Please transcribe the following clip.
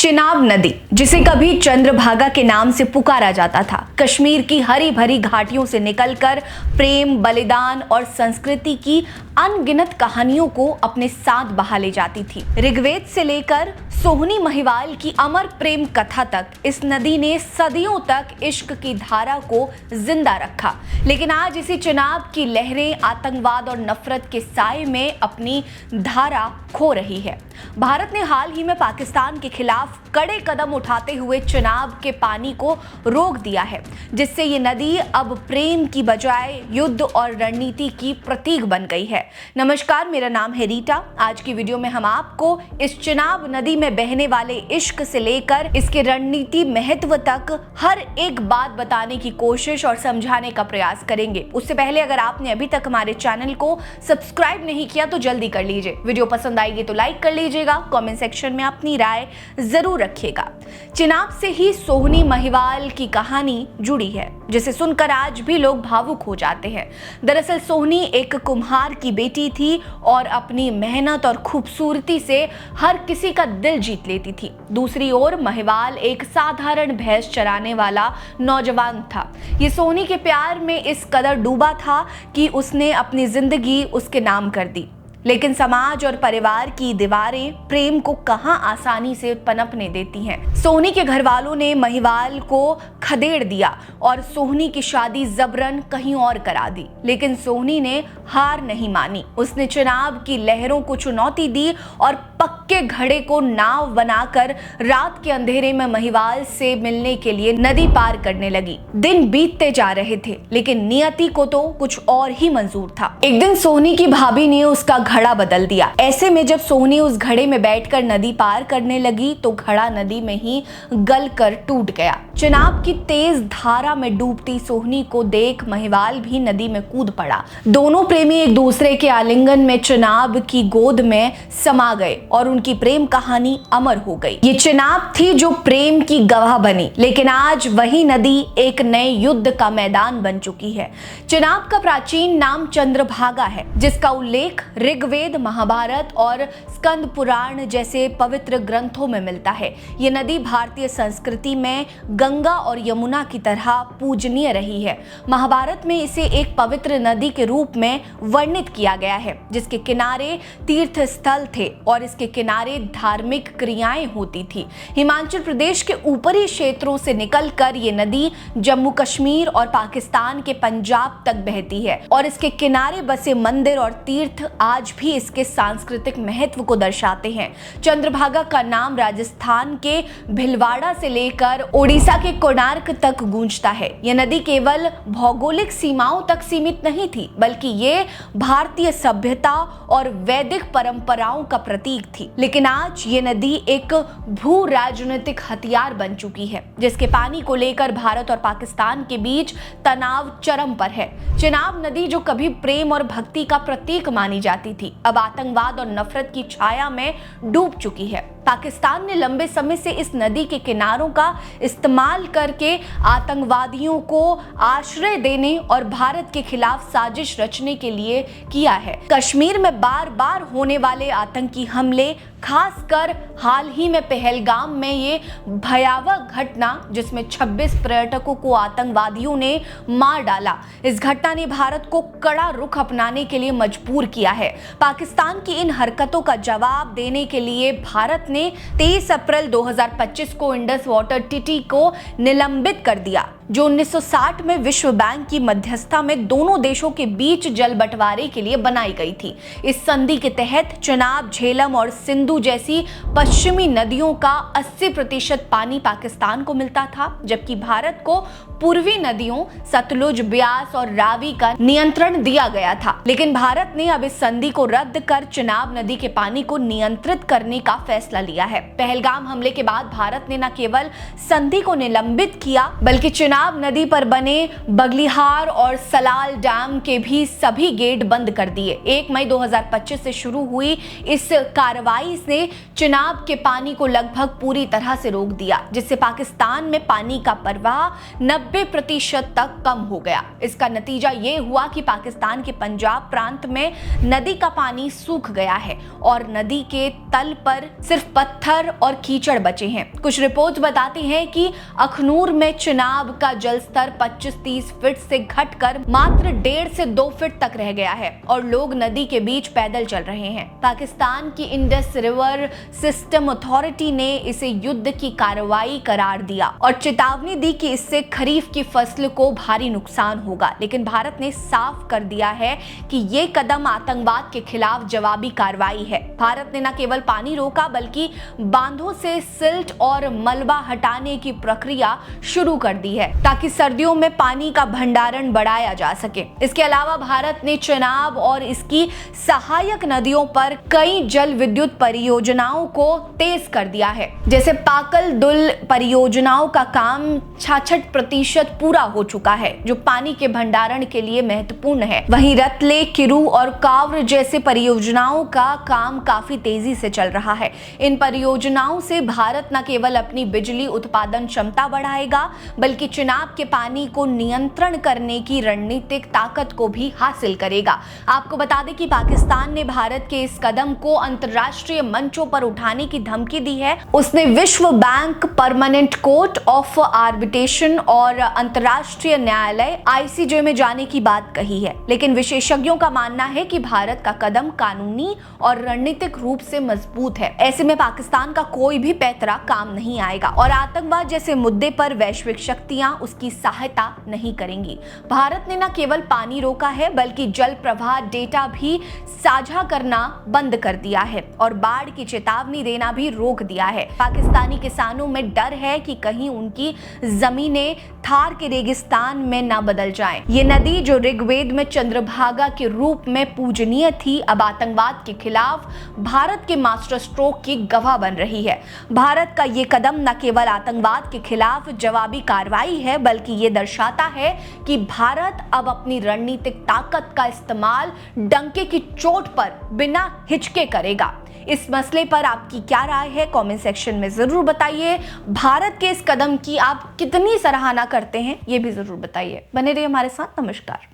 चिनाब नदी, जिसे कभी चंद्रभागा के नाम से पुकारा जाता था, कश्मीर की हरी भरी घाटियों से निकलकर प्रेम, बलिदान और संस्कृति की अनगिनत कहानियों को अपने साथ बहा ले जाती थी। ऋग्वेद से लेकर सोहनी महिवाल की अमर प्रेम कथा तक इस नदी ने सदियों तक इश्क की धारा को जिंदा रखा। लेकिन आज इसी चिनाब की लहरें आतंकवाद और नफरत के साए में अपनी धारा खो रही है। भारत ने हाल ही में पाकिस्तान के खिलाफ कड़े कदम उठाते हुए चिनाब के पानी को रोक दिया है, जिससे ये नदी अब प्रेम की बजाय युद्ध और रणनीति की प्रतीक बन गई है। नमस्कार, मेरा नाम है रीटा। आज की वीडियो में हम आपको इस चिनाब नदी में बहने वाले इश्क से लेकर इसके रणनीति महत्व तक हर एक बात बताने की कोशिश और समझाने का प्रयास करेंगे। उससे पहले अगर आपने अभी तक हमारे चैनल को सब्सक्राइब नहीं किया तो जल्दी कर लीजिए। वीडियो पसंद आएगी तो लाइक कर लीजिएगा, कमेंट सेक्शन में अपनी राय जरूर रखिएगा। चिनाब से ही सोहनी महिवाल की कहानी जुड़ी है, जिसे सुनकर आज भी लोग भावुक हो जाते हैं। दरअसल सोहनी एक कुम्हार की बेटी थी और अपनी मेहनत और खूबसूरती से हर किसी का दिल जीत लेती थी। दूसरी ओर महिवाल एक साधारण भैंस चराने वाला नौजवान था। ये सोहनी के प्यार में इस कदर डूबा था कि उसने अपनी जिंदगी उसके नाम कर दी। लेकिन समाज और परिवार की दीवारें प्रेम को कहां आसानी से पनपने देती हैं। सोहनी के घर वालों ने महिवाल को खदेड़ दिया और सोहनी की शादी जबरन कहीं और करा दी। लेकिन सोहनी ने हार नहीं मानी। उसने चिनाब की लहरों को चुनौती दी और पक्के घड़े को नाव बनाकर रात के अंधेरे में महिवाल से मिलने के लिए नदी पार करने लगी। दिन बीतते जा रहे थे, लेकिन नियति को तो कुछ और ही मंजूर था। एक दिन सोहनी की भाभी ने उसका घड़ा बदल दिया। ऐसे में जब सोहनी उस घड़े में बैठकर नदी पार करने लगी तो घड़ा नदी में ही गलकर टूट गया। चिनाब की तेज धारा में डूबती सोहनी को देख महिवाल भी नदी में कूद पड़ा। दोनों प्रेमी एक दूसरे के आलिंगन में चिनाब की गोद में समा गए और उनकी प्रेम कहानी अमर हो गई। ये चिनाब थी जो प्रेम की गवाह बनी, लेकिन आज वही नदी एक नए युद्ध का मैदान बन चुकी है। चिनाब का प्राचीन नाम चंद्रभागा है, जिसका उल्लेख ऋग्वेद, महाभारत और स्कंद पुराण जैसे पवित्र ग्रंथों में मिलता है। ये नदी भारतीय संस्कृति में गंगा और यमुना की तरह पूजनीय रही है। महाभारत में इसे एक पवित्र नदी के रूप में वर्णित किया गया है, जिसके किनारे तीर्थ स्थल थे और इसके किनारे धार्मिक क्रियाएं होती थी। हिमाचल प्रदेश के ऊपरी क्षेत्रों से निकलकर ये नदी जम्मू कश्मीर और पाकिस्तान के पंजाब तक बहती है और इसके किनारे बसे मंदिर और तीर्थ आज भी इसके सांस्कृतिक महत्व को दर्शाते हैं। चंद्रभागा का नाम राजस्थान के भिलवाड़ा से लेकर ओडिशा के कोणार्क तक गूंजता है। यह नदी केवल भौगोलिक सीमाओं तक सीमित नहीं थी, बल्कि ये भारतीय सभ्यता और वैदिक परंपराओं का प्रतीक थी। लेकिन आज ये नदी एक भू राजनीतिक हथियार बन चुकी है, जिसके पानी को लेकर भारत और पाकिस्तान के बीच तनाव चरम पर है। चिनाब नदी जो कभी प्रेम और भक्ति का प्रतीक मानी जाती थी, अब आतंकवाद और नफरत की छाया में डूब चुकी है। पाकिस्तान ने लंबे समय से इस नदी के किनारों का इस्तेमाल करके आतंकवादियों को आश्रय देने और भारत के खिलाफ साजिश रचने के लिए किया है। कश्मीर में बार बार होने वाले आतंकी हमले, खासकर हाल ही में पहलगाम में ये भयावह घटना जिसमें 26 पर्यटकों को आतंकवादियों ने मार डाला, इस घटना ने भारत को कड़ा रुख अपनाने के लिए मजबूर किया है। पाकिस्तान की इन हरकतों का जवाब देने के लिए भारत ने 23 अप्रैल 2025 को इंडस वाटर टिटी को निलंबित कर दिया, जो 1960 में विश्व बैंक की मध्यस्थता में दोनों देशों के बीच जल बंटवारे के लिए बनाई गई थी। इस संधि के तहत चिनाब, झेलम और सिंधु जैसी पश्चिमी नदियों का 80% पानी पाकिस्तान को मिलता था, जबकि भारत को पूर्वी नदियों सतलुज, ब्यास और रावी का नियंत्रण दिया गया था। लेकिन भारत ने अब इस संधि को रद्द कर चिनाब नदी के पानी को नियंत्रित करने का फैसला लिया है। पहलगाम हमले के बाद भारत ने न केवल संधि को निलंबित किया, बल्कि चिनाब चिनाब नदी पर बने बगलिहार और सलाल डैम के भी सभी गेट बंद कर दिए। 1 मई 2025 से शुरू हुई इस कार्रवाई से चिनाब के पानी को लगभग पूरी तरह से रोक दिया, जिससे पाकिस्तान में पानी का प्रवाह 90% तक कम हो गया। इसका नतीजा ये हुआ कि पाकिस्तान के पंजाब प्रांत में नदी का पानी सूख गया है और नदी के तल पर सिर्फ पत्थर और कीचड़ बचे हैं। कुछ रिपोर्ट बताती हैं कि अखनूर में चिनाब का जल स्तर 25-30 फीट से घटकर मात्र 1.5 से 2 फीट तक रह गया है और लोग नदी के बीच पैदल चल रहे हैं। पाकिस्तान की इंडस रिवर सिस्टम अथॉरिटी ने इसे युद्ध की कार्रवाई करार दिया और चेतावनी दी कि इससे खरीफ की फसल को भारी नुकसान होगा। लेकिन भारत ने साफ कर दिया है कि ये कदम आतंकवाद के खिलाफ जवाबी कार्रवाई है। भारत ने न केवल पानी रोका बल्कि बांधों से सिल्ट और मलबा हटाने की प्रक्रिया शुरू कर दी है ताकि सर्दियों में पानी का भंडारण बढ़ाया जा सके। इसके अलावा भारत ने चिनाब और इसकी सहायक नदियों पर कई जल विद्युत परियोजनाओं को तेज कर दिया है। जैसे पाकल दुल परियोजनाओं का काम 66% पूरा हो चुका है, जो पानी के भंडारण के लिए महत्वपूर्ण है। वहीं रतले, किरू और काव्र जैसे परियोजनाओं का काम काफी तेजी से चल रहा है। इन परियोजनाओं से भारत न केवल अपनी बिजली उत्पादन क्षमता बढ़ाएगा बल्कि चिनाब के पानी को नियंत्रण करने की रणनीतिक ताकत को भी हासिल करेगा। आपको बता दें कि पाकिस्तान ने भारत के इस कदम को अंतर्राष्ट्रीय मंचों पर उठाने की धमकी दी है। उसने विश्व bank, permanent court of arbitration और अंतर्राष्ट्रीय न्यायालय ICJ में जाने की बात कही है। लेकिन विशेषज्ञों का मानना है कि भारत का कदम कानूनी और रणनीतिक रूप से मजबूत है। ऐसे में पाकिस्तान का कोई भी पैतरा काम नहीं आएगा और आतंकवाद जैसे मुद्दे पर वैश्विक शक्तियां उसकी सहायता नहीं करेंगी। भारत ने न केवल पानी रोका है बल्कि जल प्रवाह डेटा भी साझा करना बंद कर दिया है और बाढ़ की चेतावनी देना भी रोक दिया है। पाकिस्तानी किसानों में डर है कि कहीं उनकी जमीनें थार के रेगिस्तान में न बदल जाएं। ये नदी जो ऋग्वेद में चंद्रभागा के रूप में पूजनीय थी, अब आतंकवाद के खिलाफ भारत के मास्टर स्ट्रोक की गवाह बन रही है। भारत का ये कदम न केवल आतंकवाद के खिलाफ जवाबी कार्रवाई है बल्कि ये दर्शाता है कि भारत अब अपनी रणनीतिक ताकत का इस्तेमाल डंके की चोट पर बिना हिचके करेगा। इस मसले पर आपकी क्या राय है, कमेंट सेक्शन में जरूर बताइए। भारत के इस कदम की आप कितनी सराहना करते हैं ये भी जरूर बताइए। बने रहिए हमारे साथ। नमस्कार।